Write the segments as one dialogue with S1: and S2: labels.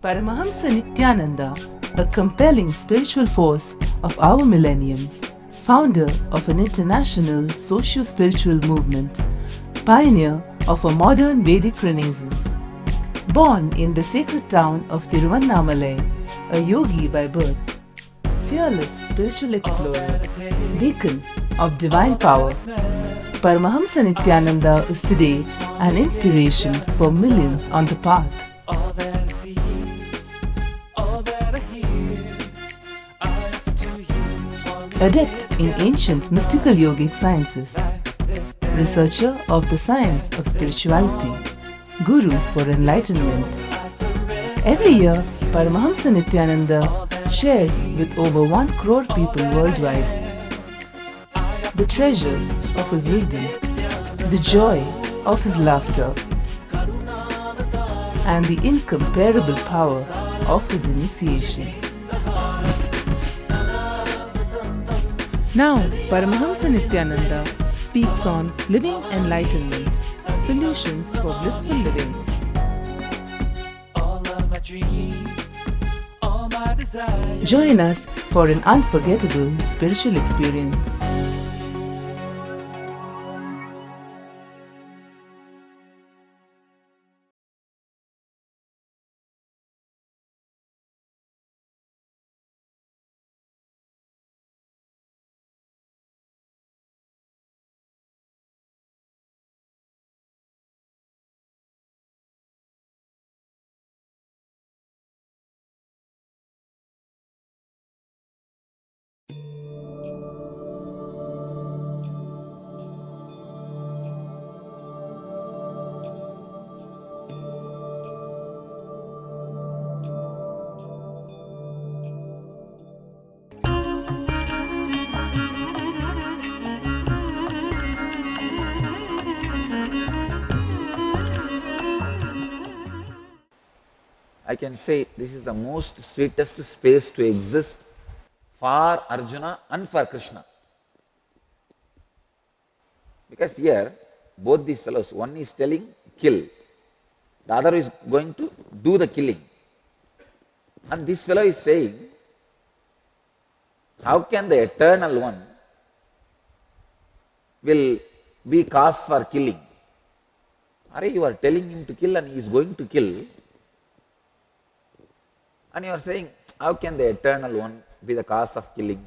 S1: Paramahamsa Nityananda, a compelling spiritual force of our millennium, founder of an international socio-spiritual movement, pioneer of a modern Vedic Renaissance. Born in the sacred town of Tiruvannamalai, a yogi by birth, fearless spiritual explorer, beacon of divine power, Paramahamsa Nityananda is today an inspiration for millions on the path. Adept in ancient mystical yogic sciences, researcher of the science of spirituality, guru for enlightenment. Every year, Paramahamsa Nityananda shares with over 1 crore people worldwide the treasures of his wisdom, the joy of his laughter, and the incomparable power of his initiation. Now, Paramahamsa Nityananda speaks on living enlightenment, solutions for blissful living. Join us for an unforgettable spiritual experience.
S2: I can say this is the most sweetest space to exist for Arjuna and for Krishna. Because here, both these fellows, one is telling kill, the other is going to do the killing. And this fellow is saying, how can the eternal one will be cause for killing? Are you are telling him to kill and he is going to kill. And you are saying, how can the eternal one be the cause of killing?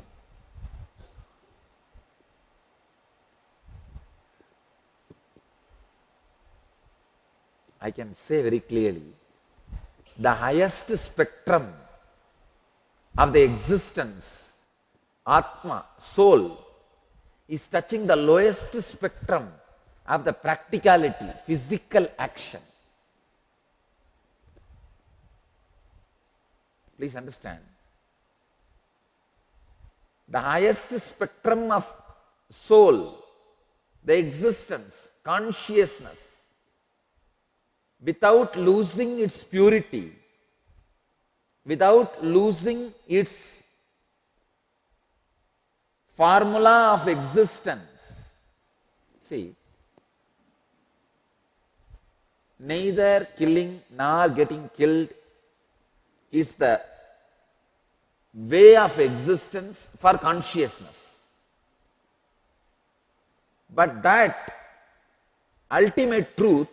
S2: I can say very clearly, the highest spectrum of the existence, Atma, soul, is touching the lowest spectrum of the practicality, physical action. Please understand. The highest spectrum of soul, the existence, consciousness, without losing its purity, without losing its formula of existence. See, neither killing nor getting killed is the way of existence for consciousness. But that ultimate truth,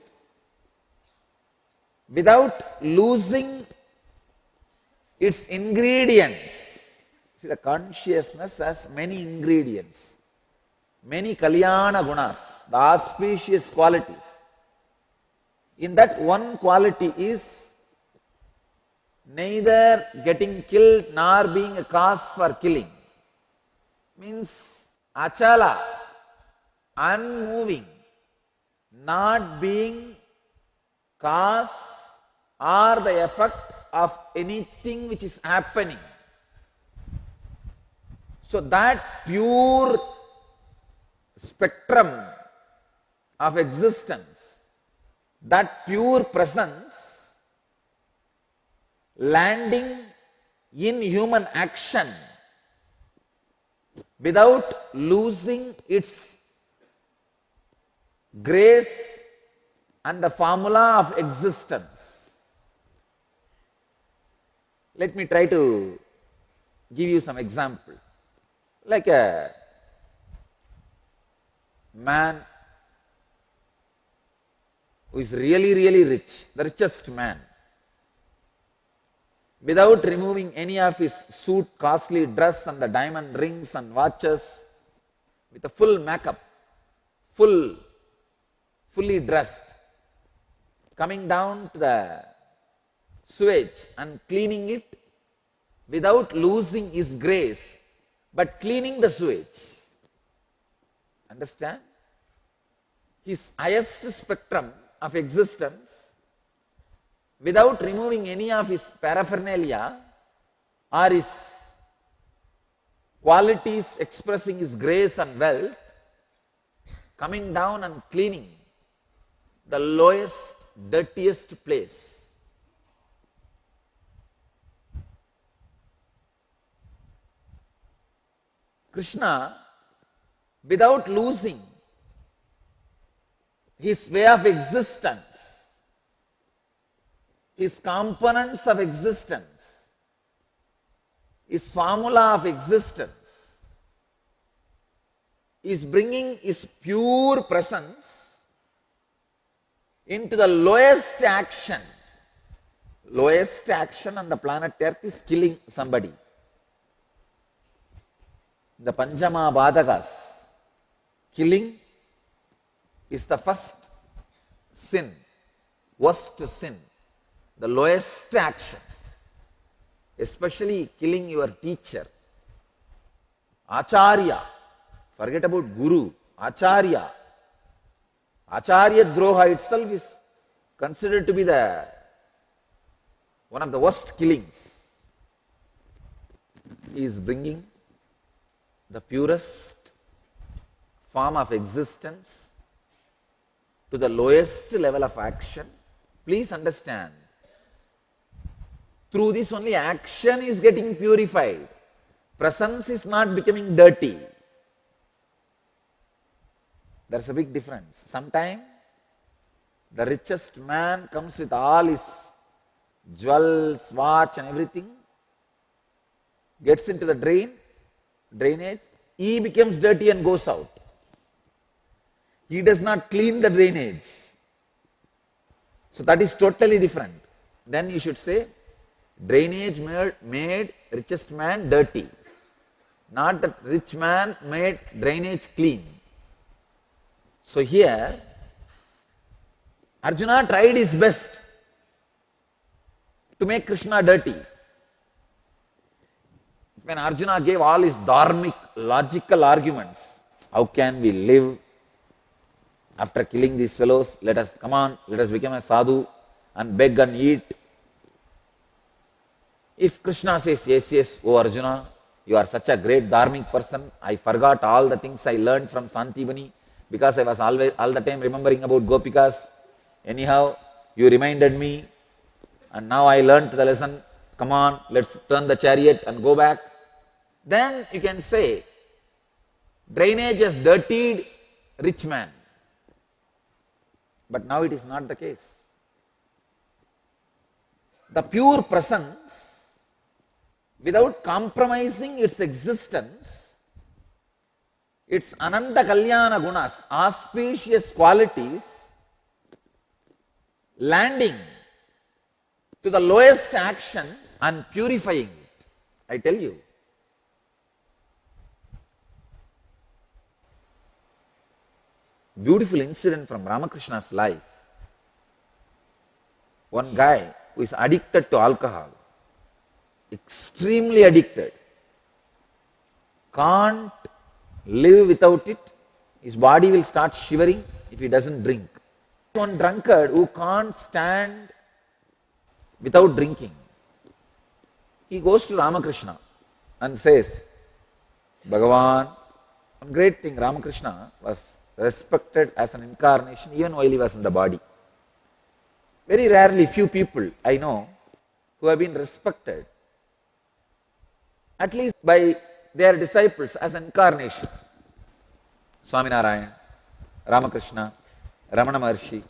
S2: without losing its ingredients, see, the consciousness has many ingredients, many kalyana gunas, the auspicious qualities. In that one quality is neither getting killed nor being a cause for killing. Means achala, unmoving, not being cause or the effect of anything which is happening. So that pure spectrum of existence, that pure presence, landing in human action without losing its grace and the formula of existence. Let me try to give you some example. Like a man who is really rich, the richest man, without removing any of his suit, costly dress and the diamond rings and watches, with a full makeup, fully dressed, coming down to the sewage and cleaning it without losing his grace, but cleaning the sewage. Understand? His highest spectrum of existence, without removing any of his paraphernalia or his qualities expressing his grace and wealth, coming down and cleaning the lowest, dirtiest place. Krishna, without losing his way of existence, his components of existence, his formula of existence, is bringing his pure presence into the lowest action. Lowest action on the planet Earth is killing somebody. The Panchama Bhadakas, killing is the first sin, worst sin, the lowest action, especially killing your teacher, Acharya. Forget about Guru, Acharya. Acharya Droha itself is considered to be one of the worst killings. He is bringing the purest form of existence to the lowest level of action. Please understand, through this only action is getting purified. Presence is not becoming dirty. There's a big difference. Sometimes the richest man comes with all his jewels, watch and everything, gets into the drainage, he becomes dirty and goes out. He does not clean the drainage. So that is totally different. Then you should say, drainage made richest man dirty. Not that rich man made drainage clean. So here, Arjuna tried his best to make Krishna dirty. When Arjuna gave all his dharmic, logical arguments, how can we live after killing these fellows? Let us become a sadhu and beg and eat. If Krishna says, yes, O Arjuna, you are such a great dharmic person, I forgot all the things I learned from Santibani because I was all the time remembering about Gopikas. Anyhow, you reminded me and now I learned the lesson. Come on, let's turn the chariot and go back. Then you can say, drainage has dirtied rich man. But now it is not the case. The pure presence, without compromising its existence, its Ananda Kalyana Gunas, auspicious qualities, landing to the lowest action and purifying it. I tell you, beautiful incident from Ramakrishna's life. One guy who is addicted to alcohol, extremely addicted, can't live without it. His body will start shivering if he doesn't drink. One drunkard who can't stand without drinking. He goes to Ramakrishna and says, Bhagavan, one great thing, Ramakrishna was respected as an incarnation even while he was in the body. Very rarely, few people I know who have been respected, at least by their disciples as an incarnation. Swaminarayan, Ramakrishna, Ramana Maharshi.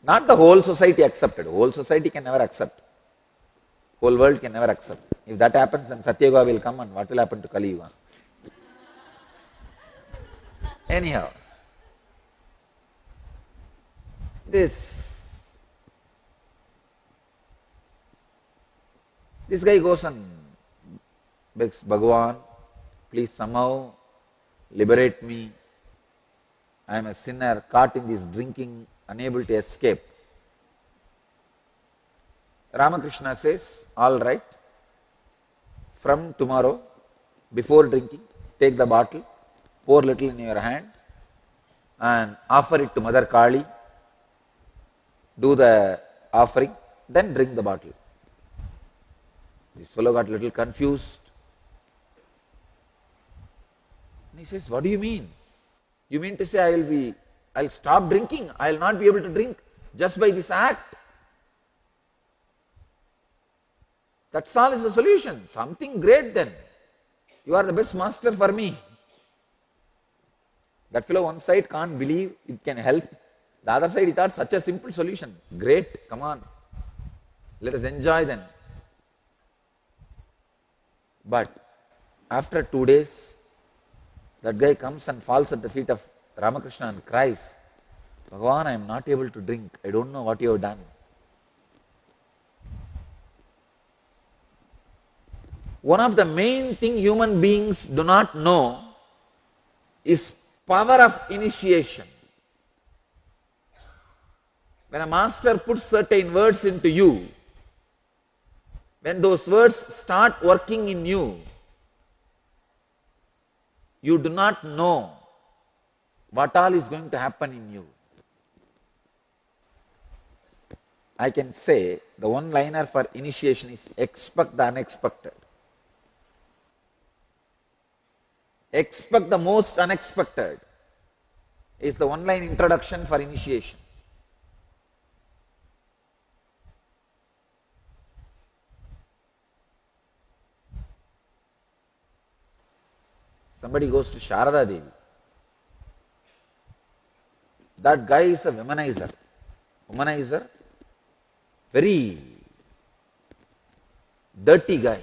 S2: Not the whole society accepted. Whole society can never accept. Whole world can never accept. If that happens, then Satyayuga will come and what will happen to Kali Yuga? Anyhow, this guy goes and begs Bhagavan, please somehow liberate me. I am a sinner caught in this drinking, unable to escape. Ramakrishna says, all right, from tomorrow, before drinking, take the bottle, pour little in your hand and offer it to Mother Kali. Do the offering, then drink the bottle. This fellow got a little confused. And he says, what do you mean? You mean to say I'll stop drinking, I'll not be able to drink just by this act? That's all is the solution. Something great then. You are the best master for me. That fellow one side can't believe it can help. The other side he thought such a simple solution. Great, come on. Let us enjoy then. But after 2 days, that guy comes and falls at the feet of Ramakrishna and cries, Bhagavan, I am not able to drink. I don't know what you have done. One of the main things human beings do not know is power of initiation. When a master puts certain words into you, when those words start working in you, you do not know what all is going to happen in you. I can say the one-liner for initiation is expect the unexpected. Expect the most unexpected is the one-line introduction for initiation. Somebody goes to Sharada Devi. That guy is a womanizer. Womanizer, very dirty guy.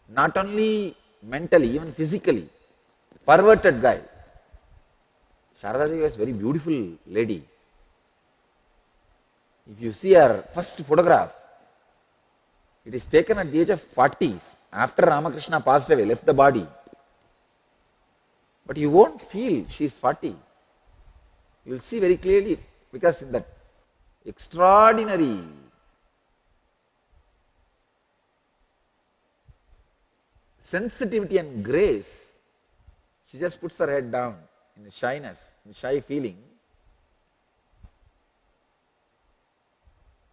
S2: Not only mentally, even physically, perverted guy. Sharada Devi was a very beautiful lady. If you see her first photograph, it is taken at the age of 40s, after Ramakrishna passed away, left the body. But you won't feel she is 40. You will see very clearly, because in that extraordinary sensitivity and grace, she just puts her head down in a shyness, in a shy feeling.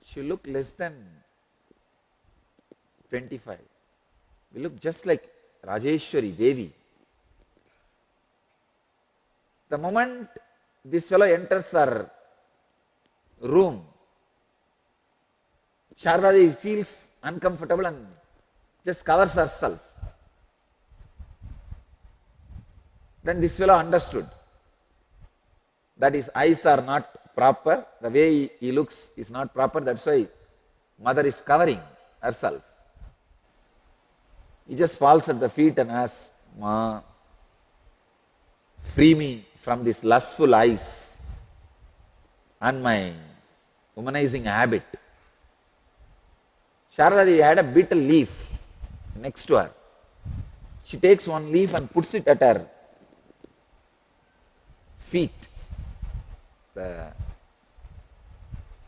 S2: She looked less than 25. We look just like Rajeshwari Devi. The moment this fellow enters her room, Sharada Devi feels uncomfortable and just covers herself. Then this fellow understood that his eyes are not proper, the way he looks is not proper, that's why mother is covering herself. He just falls at the feet and asks, Ma, free me from these lustful eyes and my womanizing habit. Sharada Devi had a betel leaf next to her. She takes one leaf and puts it at her feet. The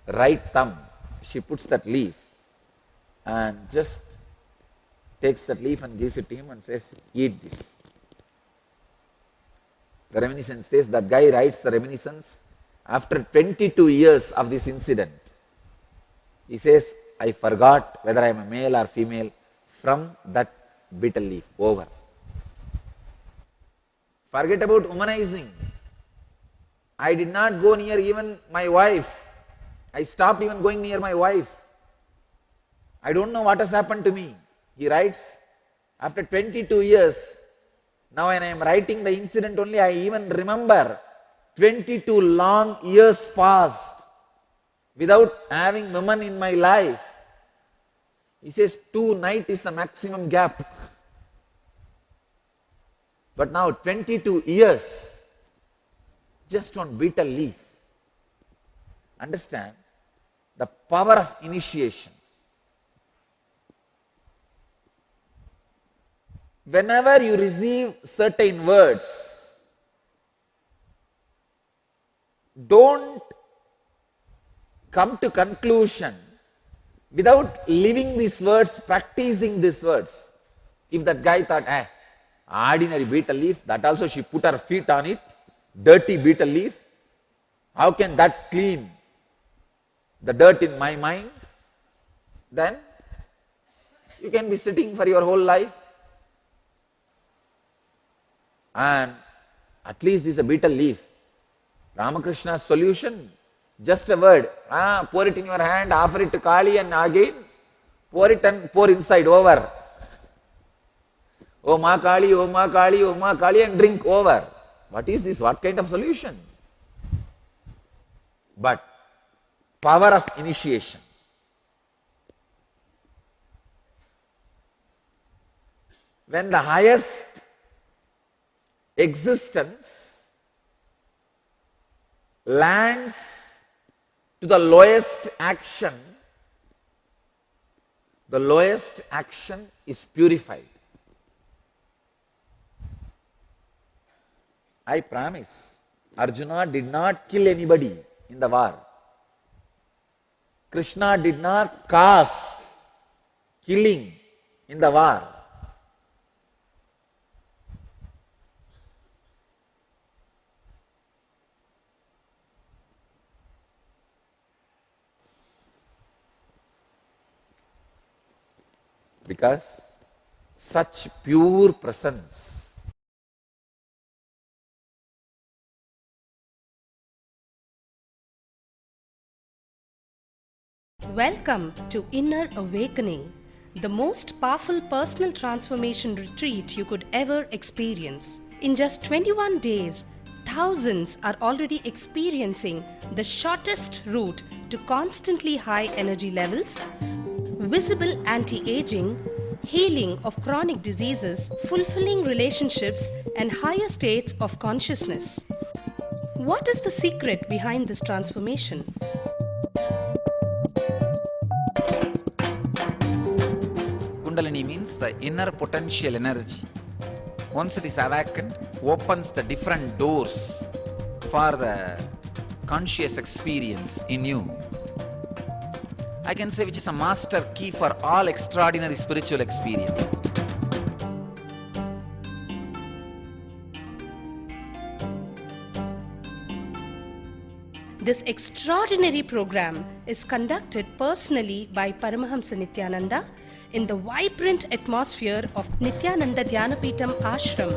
S2: right thumb, she puts that leaf and just takes that leaf and gives it to him and says, eat this. The reminiscence says that guy writes the reminiscence after 22 years of this incident. He says, I forgot whether I am a male or female from that betel leaf. Over. Forget about womanizing. I did not go near even my wife. I stopped even going near my wife. I don't know what has happened to me. He writes, after 22 years, now when I am writing the incident only, I even remember 22 long years passed without having women in my life. He says 2 nights is the maximum gap. But now 22 years, just on betel leaf. Understand the power of initiation. Whenever you receive certain words, don't come to conclusion without living these words, practicing these words. If that guy thought, ordinary betel leaf, that also she put her feet on it, dirty betel leaf, how can that clean the dirt in my mind? Then you can be sitting for your whole life. And at least this is a betel leaf. Ramakrishna's solution, just a word. Pour it in your hand, offer it to Kali, and again pour it and pour inside, over. Oh Ma Kali, oh Ma Kali, oh Ma Kali, and drink, over. What is this? What kind of solution? But power of initiation. When the highest existence lands to the lowest action is purified. I promise, Arjuna did not kill anybody in the war. Krishna did not cause killing in the war. Because such pure presence
S3: Welcome to Inner Awakening, the most powerful personal transformation retreat you could ever experience. In just 21 days, thousands are already experiencing the shortest route to constantly high energy levels, visible anti-aging, healing of chronic diseases, fulfilling relationships, and higher states of consciousness. What is the secret behind this transformation?
S2: Kundalini means the inner potential energy. Once it is awakened, opens the different doors for the conscious experience in you. I can say which is a master key for all extraordinary spiritual experiences.
S3: This extraordinary program is conducted personally by Paramahamsa Nityananda in the vibrant atmosphere of Nityananda Dhyanapitham Ashram.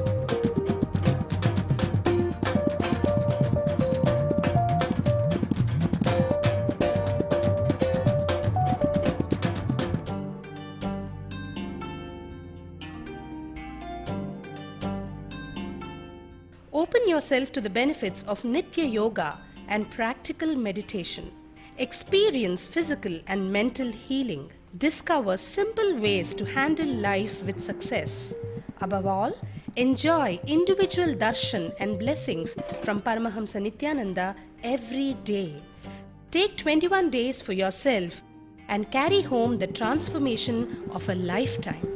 S3: Open yourself to the benefits of Nitya Yoga and practical meditation. Experience physical and mental healing. Discover simple ways to handle life with success. Above all, enjoy individual darshan and blessings from Paramahamsa Nityananda every day. Take 21 days for yourself and carry home the transformation of a lifetime.